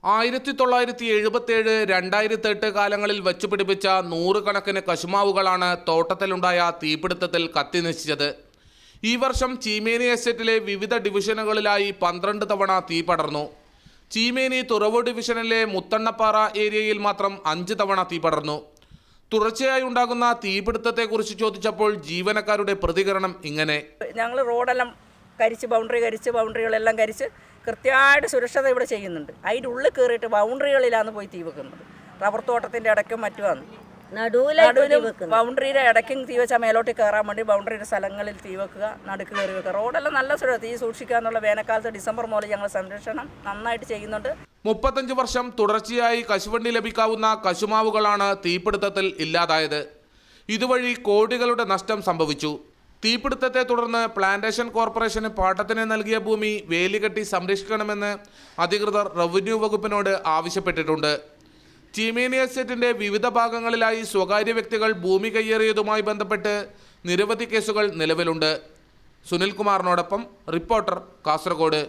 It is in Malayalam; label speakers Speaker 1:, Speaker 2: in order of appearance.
Speaker 1: 1977, 2008 കാലങ്ങളിൽ വച്ചുപിടിപ്പിച്ച നൂറുകണക്കിന് കശുമാവുകളാണ് തോട്ടത്തിലുണ്ടായ തീപിടുത്തത്തിൽ കത്തിനശിച്ചത്. ഈ വർഷം ചീമേനി എസ്റ്റേറ്റിലെ വിവിധ ഡിവിഷനുകളിലായി 12 തവണ തീ പടർന്നു. ചീമേനി തുറവൂർ ഡിവിഷനിലെ മുത്തണ്ണപ്പാറ ഏരിയയിൽ മാത്രം 5 തവണ തീ പടർന്നു. തുടർച്ചയായി ഉണ്ടാകുന്ന തീപിടുത്തത്തെക്കുറിച്ച് ചോദിച്ചപ്പോൾ ജീവനക്കാരുടെ പ്രതികരണം ഇങ്ങനെ:
Speaker 2: ഞങ്ങൾ റോഡെല്ലാം ബൗണ്ടറികളെല്ലാം കരിച്ച് കൃത്യമായിട്ട് സുരക്ഷത ഇവിടെ ചെയ്യുന്നുണ്ട്. അതിൻ്റെ ഉള്ളിൽ കയറിയിട്ട് ബൗണ്ടറികളിലാണ് പോയി തീ വെക്കുന്നത്. റബ്ബർ തോട്ടത്തിൻ്റെ ഇടയ്ക്കും മറ്റുമാണ്. നടുവിലും ബൗണ്ടറിയുടെ ഇടയ്ക്കും തീ വെച്ചാൽ മേലോട്ട് കയറാൻ വേണ്ടി ബൗണ്ടറിയുടെ സ്ഥലങ്ങളിൽ തീ വെക്കുക, നടുക്ക് കയറി വെക്കുക. റോഡെല്ലാം നല്ല സുരക്ഷ. തീ സൂക്ഷിക്കുക എന്നുള്ള വേനൽക്കാലത്ത് ഡിസംബർ മുതൽ ഞങ്ങൾ സംരക്ഷണം നന്നായിട്ട് ചെയ്യുന്നുണ്ട്.
Speaker 1: 35 വർഷം തുടർച്ചയായി കശുവണ്ടി ലഭിക്കാവുന്ന കശുമാവുകളാണ് തീപിടുത്തത്തിൽ ഇല്ലാതായത്. ഇതുവഴി കോടികളുടെ നഷ്ടം സംഭവിച്ചു. തീപിടുത്തത്തെ തുടർന്ന് പ്ലാന്റേഷൻ കോർപ്പറേഷന് പാട്ടത്തിന് നൽകിയ ഭൂമി വേലികെട്ടി സംരക്ഷിക്കണമെന്ന് അധികൃതർ റവന്യൂ വകുപ്പിനോട് ആവശ്യപ്പെട്ടിട്ടുണ്ട്. ചീമേനി എസ്റ്റേറ്റിന്റെ വിവിധ ഭാഗങ്ങളിലായി സ്വകാര്യ വ്യക്തികൾ ഭൂമി കയ്യേറിയതുമായി ബന്ധപ്പെട്ട് നിരവധി കേസുകൾ നിലവിലുണ്ട്. സുനിൽകുമാറിനോടൊപ്പം റിപ്പോർട്ടർ, കാസർഗോഡ്.